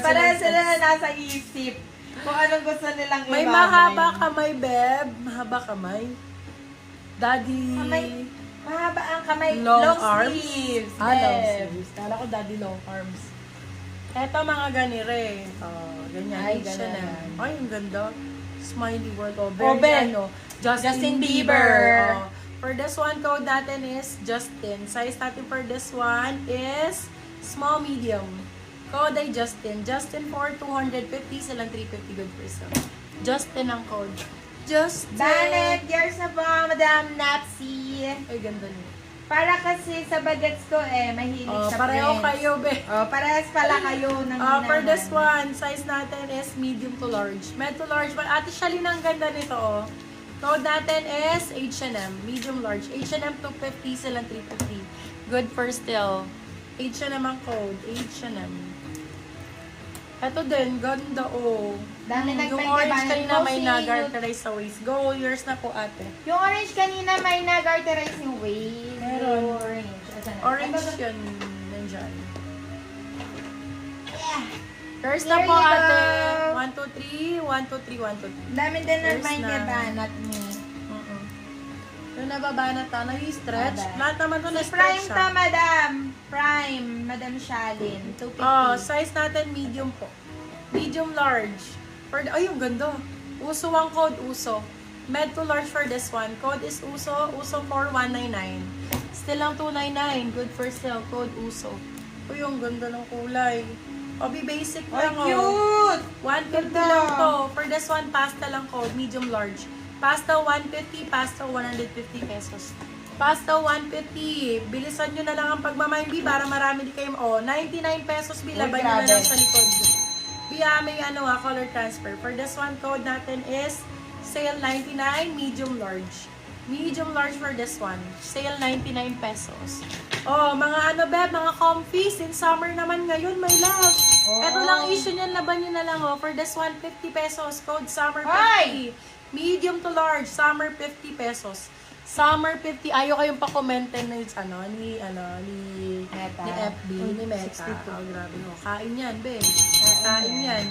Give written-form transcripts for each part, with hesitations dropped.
Para silang sila size. na nasa isip. Kung anong gusto nilang May ibabay. mahaba kamay, beb. Mahaba kamay. Daddy... Mahaba ang kamay. Long Long arms? sleeves. Long Beb. sleeves. Kala ko daddy long arms. Eto mga ganire. Oh, ganyan. Ay, H&M. ganun. Ay, ang ganda. Smiley world. Oh, Oh, very Ben. ano. Justin Bieber. Bieber. Oh. For this one, code natin is Justin. Size natin for this one is small, medium. Code ay Justin. Justin for 250, silang 350 good for sale. Justin ang code. Justin. Banet, yours na po, Madam Napsy. Ay, ganda niya. Para kasi sa bagets ko mahilig Oh, sa pareho prints. kayo, be. Oh, parehas pala kayo ng For hinahan. this one, size natin is medium to large. Med to large. But Ate Shalyn, ang ganda nito, oh. Code natin is H&M. Medium large. H&M 250, silang 350. Good for still. H&M ang code. H&M. Ito din, ganda, oh. Dami Yung nagpay orange kay kanina Banet. may Go, nagarterize sa waist. Go, yours na po, ate. Yung orange kanina may nag-arterize yung wave. Meron. Yung orange. Asan na? Orange Ito, yun. Nandyan. Yeah. Yours na Here po, you go. ate. 1, 2, 3. 1, 2, 3, 1, 2, 3. Dami din Yours nag-mind na. kay Banat me. Yung nababanat ta, nag-stretch. Aba. Lahat naman to Si na-stretch Prime siya. to, Madam. Prime, Madam Shalyn. 250. Oh, size natin medium po. Medium large. Ay, yung ganda. Uso ang code, uso. Med to large for this one. Code is uso. Uso for 199. Still lang 299. Good for sale. Code uso. Uy, yung ganda ng kulay. Obi, basic Ay, lang, oh. cute! 150 Ganda. lang to. For this one, pasta lang code. Medium large. Pasta 150, pasta 150 pesos. Pasta 150. Bilisan nyo na lang ang pagmamahingbi para marami di kayo. Oh, 99 pesos bilabay nyo na grabe. lang sa likod. Biya may color transfer. For this one, code natin is sale 99, medium large. Medium large for this one. Sale 99 pesos. Oh, mga mga comfy. Since summer naman ngayon, my love. Oh. Ito lang issue niyan, laban nyo na lang, oh. For this one, 50 pesos. Code summer 50. Ay! Medium to large, summer 50 pesos. Summer 50. Ayaw kayong pa-commenten na ni Meta. FB, ni Meta. 62. Oh, grabe mo. Kain yan, be. Kain yan.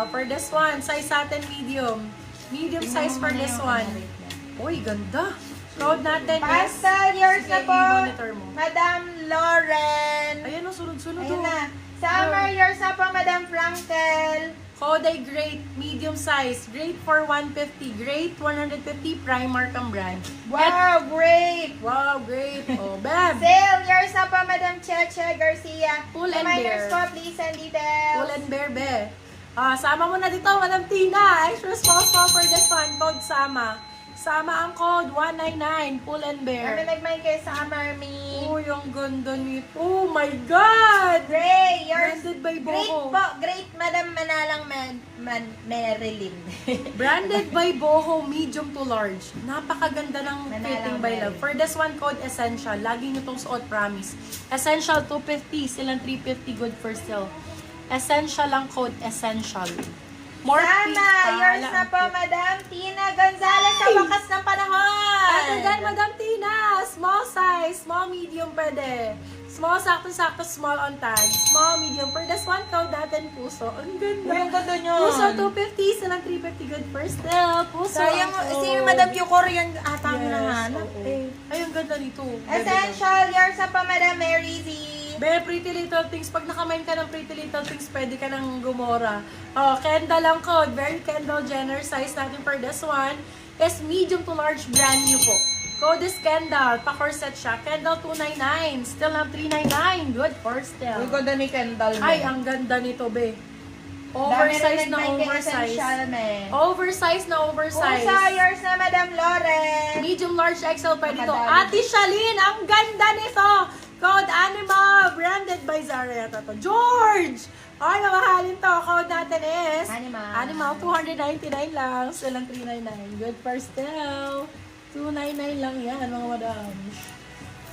For this one, size natin medium. Medium size for this one. Uy, ganda. Code natin is... Pastel, yours Sige, na po. i-monitor mo. Madam Lauren. Ayan o, sunod-sunod Ayun o. na. Summer, yours na po, Madam Frankel. Code ay great, medium size. Great for 150. Great 150. Primark ang brand. Wow, great. Wow, great. Oh, bam. Sale, yours na po, Madam Cheche Garcia. Pull and Reminders bear. po, please, and details. Pull and bear, be. Sama mo na dito, Madam Tina. Extra small for this one. Code sama. Sama ang code 199. Pull and Kami bear. nag-mind kay Summer Me. Oh, yung ganda nito. Oh my God! Gray, yours. Branded by Great Boho. po, great, Madam Manalang Marilyn. Branded by Boho, medium to large. Napakaganda ng Manalang fitting by love. Mary. For this one, code Essential. Lagi nyo itong suot, promise. Essential, 250. Silang 350, good for sale. Essential ang code, Essential. More pink Sana, pa, yours lang na po, cute. Madam Tina Gonzalez sa wakas ng panahon. Ito dyan, Madam Tina. Small size, small, medium pwede. Small, sakto-sakto, small on tag. Small, medium. For this one, code natin, puso. Ang ganda. Uy, ang ganda nyo. Puso, 250. Silang 350, good for sale. Puso, Sayang, ang si code. Madam Yukor yung ata Yes, nahanap. oo. Ay, ang ganda nito. Essential, yours na po, Madam Mary Z. Be, Pretty Little Things. Pag nakamain ka ng Pretty Little Things, pwede ka nang gumora. Oh, Kendall ang code. Very Kendall Jenner. Size natin for this one is medium to large, brand new po. Code is Kendall. Pa-corset siya. Kendall 299. Still lang 399. Good for still. Uy, ganda ni Kendall. Ay, ang ganda nito, be. Oversize na oversize. Oversize na oversize. Pusa, yours na, Madam Lauren. Medium, large, XL pa dito. Nakadali. Ate Shalyn, ang ganda nito! Code Anima, branded by Zara yata to. George! Ay, mamahalin to. Code natin is... Animal. 299 lang. Still lang 399. Good for still. 299 lang yan, mga madam.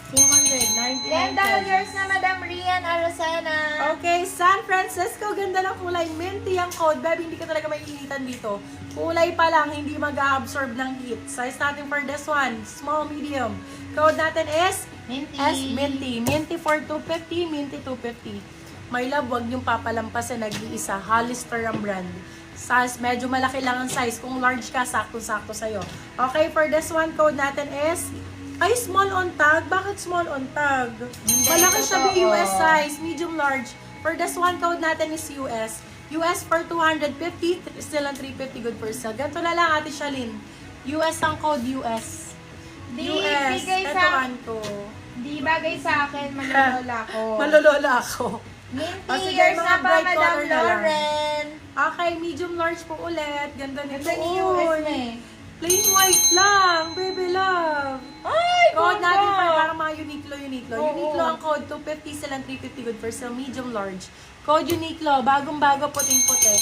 299 Kendall, pesos. yours na, Madam Rian Arocena. Okay, San Francisco, ganda ng kulay. Minty ang code. Babe, hindi ka talaga maiinitan dito. Kulay pa lang, hindi mag-absorb ng heat. Size natin for this one, small, medium. Code natin is Minty. Minty. Minty for 250, Minty 250. My love, wag niyong papalampasin, nag-iisa. Hollister ang brand. Size, medyo malaki lang ang size. Kung large ka, sakto-sakto sa'yo. Okay, for this one, code natin is, ay, small on tag. Bakit small on tag? Malaki siya totoo. US size, medium large. For this one, code natin is US. US for 250, still ang 350, good for sale. Ganito na lang, Ate Shalyn. US ang code, US. Di US, bigay ito sa... ko. Di bagay sa akin, malolola ko. Malolola ako. Minty O, sige, years mga na pa, bright Madam color na lang. Lauren. Okay, medium large po ulit. Ganda nito. Ganda ni US Uy, na eh. plain white lang, baby love. Ay, Code ganda. natin for para mga Uniqlo. Oo. Uniqlo ang code, 250 silang 350 good for sale, medium large. Code Uniqlo, bagong-bago, puting-puti.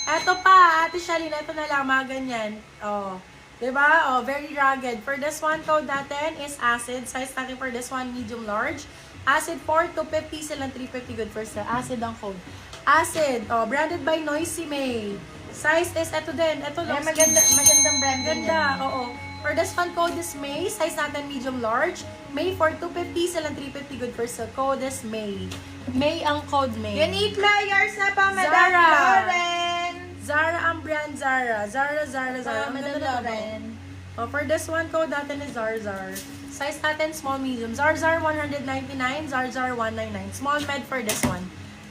Eto pa, Ate Shalyn, ito na lang, mga ganyan. Oh, diba? Oh, very rugged. For this one, code natin is acid. Size natin for this one, medium large. Acid 4, 250 silang 350 good for sale. Acid ang code. Acid, oh, branded by Noisy May. Size is ito din. Ito Ay, long magandang brand din Ganda, yan. oo. For this one, code is May. Size natin medium large. May for 250, silang 350 good for sale. Code is May. May ang code May. Uniqlo, yours na pa, Madam Zara. Lauren. Zara ang brand Zara. Zara. Pa, Ang Madam ganda na Lauren. to. Oh, for this one, code natin is Zar. Size natin small medium. Zar 199, Zar 199. Small med for this one.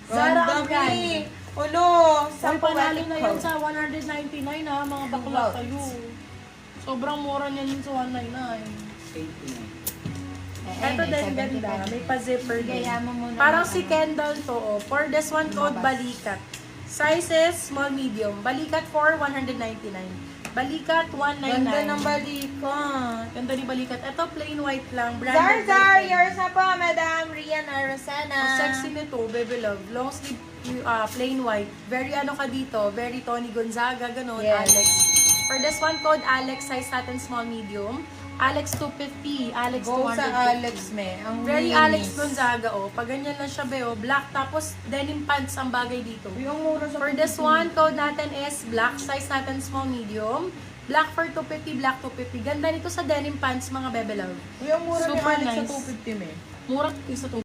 Zara ang brand. Dami. Ulo, sa Ay, panalo na yun poetic sa 199 ha, mga bakla Wow. kayo. Sobrang mura niyan yun sa 199. Ito din ganda, may pa-zipper din. Gaya mo muna Parang ng si ano. Kendall to, oh. For this one, code Balikat. Sizes, small, medium. Balikat for 199. Balikat, 199. Ganda ng balikat. Ganda ni Balikat. Ito, plain white lang. Zar, Branded Zar, by yours na po, Madam Rian Arosana. Ang sexy nito, baby love. Long sleeve, plain white. Very ano ka dito, very Tony Gonzaga, ganun, Yes. Alex. For this one, code Alex, size natin small, medium. Alex 250, Alex Go 250. sa Alex, me. Ang Very linis. Alex Gonzaga, oh. Pag ganyan lang siya, be, oh. Black, tapos denim pants ang bagay dito. Yung mura sa For this one, code natin is black, size natin small, medium. Black for 250, black 250. Ganda nito sa denim pants, mga bebe love. Yung mura ni Super Alex sa nice. 250, me. Mura isa to.